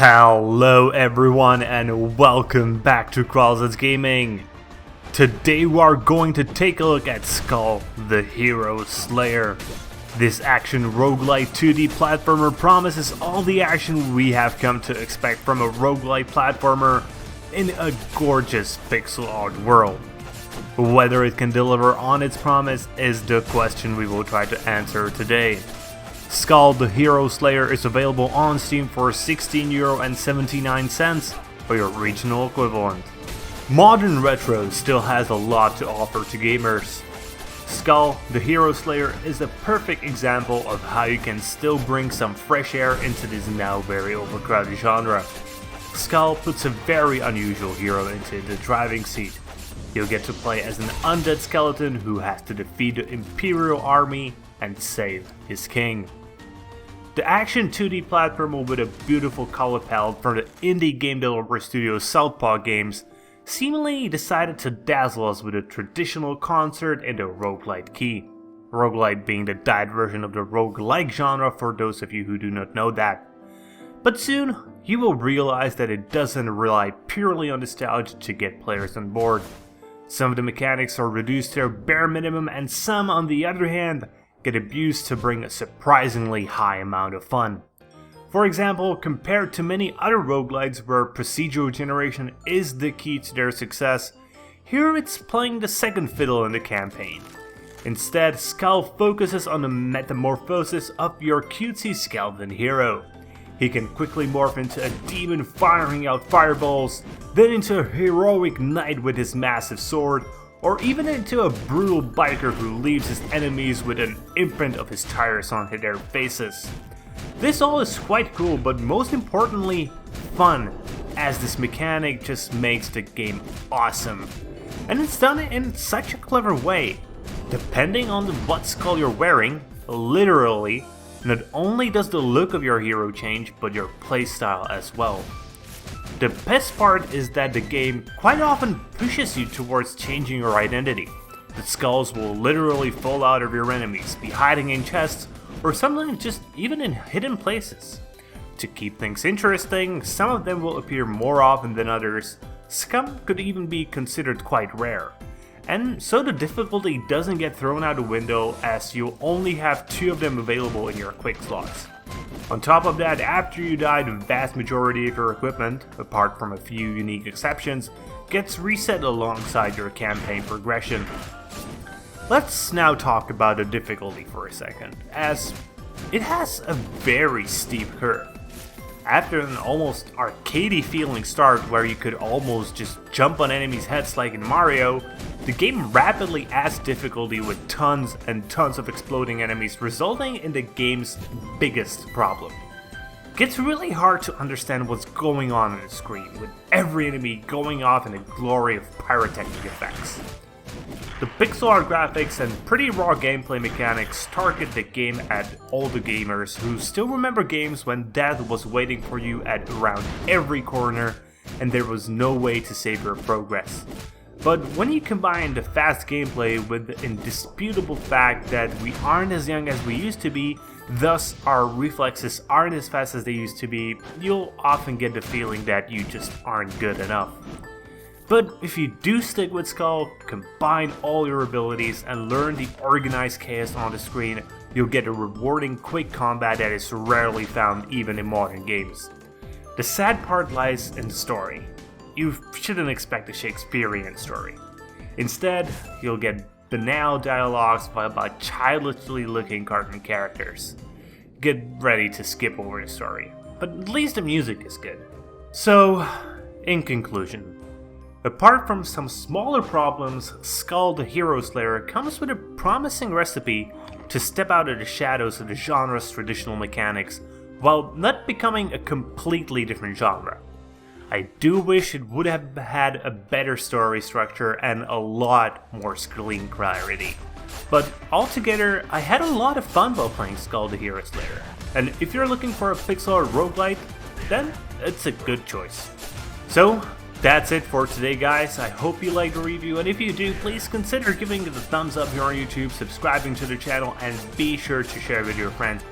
Hello everyone and welcome back to Crawl's Gaming. Today we are going to take a look at Skul, the Hero Slayer. This action roguelite 2D platformer promises all the action we have come to expect from a roguelite platformer in a gorgeous pixel art world. Whether it can deliver on its promise is the question we will try to answer today. Skul, the Hero Slayer is available on Steam for €16.79 or your regional equivalent. Modern retro still has a lot to offer to gamers. Skul, the Hero Slayer is a perfect example of how you can still bring some fresh air into this now very overcrowded genre. Skul puts a very unusual hero into the driving seat. You'll get to play as an undead skeleton who has to defeat the Imperial army and save his king. The action 2D platformer with a beautiful color palette from the indie game developer studio Southpaw Games seemingly decided to dazzle us with a traditional concert and a roguelite key. Roguelite being the died version of the roguelike genre for those of you who do not know that. But soon, you will realize that it doesn't rely purely on nostalgia to get players on board. Some of the mechanics are reduced to a bare minimum and some, on the other hand, get abused to bring a surprisingly high amount of fun. For example, compared to many other roguelites where procedural generation is the key to their success, here it's playing the second fiddle in the campaign. Instead, Skul focuses on the metamorphosis of your cutesy skeleton hero. He can quickly morph into a demon firing out fireballs, then into a heroic knight with his massive sword, or even into a brutal biker who leaves his enemies with an imprint of his tires on their faces. This all is quite cool, but most importantly, fun, as this mechanic just makes the game awesome. And it's done in such a clever way. Depending on what Skul you're wearing, literally, not only does the look of your hero change, but your playstyle as well. The best part is that the game quite often pushes you towards changing your identity. The skulls will literally fall out of your enemies, be hiding in chests, or sometimes just even in hidden places. To keep things interesting, some of them will appear more often than others. Some could even be considered quite rare. And so the difficulty doesn't get thrown out the window, as you'll only have 2 of them available in your quick slots. On top of that, after you die, the vast majority of your equipment, apart from a few unique exceptions, gets reset alongside your campaign progression. Let's now talk about the difficulty for a second, as it has a very steep curve. After an almost arcadey feeling start where you could almost just jump on enemies' heads like in Mario, the game rapidly adds difficulty with tons and tons of exploding enemies, resulting in the game's biggest problem. It gets really hard to understand what's going on the screen, with every enemy going off in a glory of pyrotechnic effects. The pixel art graphics and pretty raw gameplay mechanics target the game at all the gamers who still remember games when death was waiting for you at around every corner and there was no way to save your progress. But when you combine the fast gameplay with the indisputable fact that we aren't as young as we used to be, thus our reflexes aren't as fast as they used to be, you'll often get the feeling that you just aren't good enough. But if you do stick with Skul, combine all your abilities, and learn the organized chaos on the screen, you'll get a rewarding quick combat that is rarely found even in modern games. The sad part lies in the story. You shouldn't expect a Shakespearean story. Instead, you'll get banal dialogues by childishly looking cartoon characters. Get ready to skip over the story, but at least the music is good. So, in conclusion, apart from some smaller problems, Skul the Hero Slayer comes with a promising recipe to step out of the shadows of the genre's traditional mechanics, while not becoming a completely different genre. I do wish it would have had a better story structure and a lot more screen clarity. But altogether, I had a lot of fun while playing Skul the Hero Slayer, and if you're looking for a pixel art roguelite, then it's a good choice. So, that's it for today, guys. I hope you liked the review, and if you do, please consider giving it a thumbs up here on YouTube, subscribing to the channel, and be sure to share with your friends.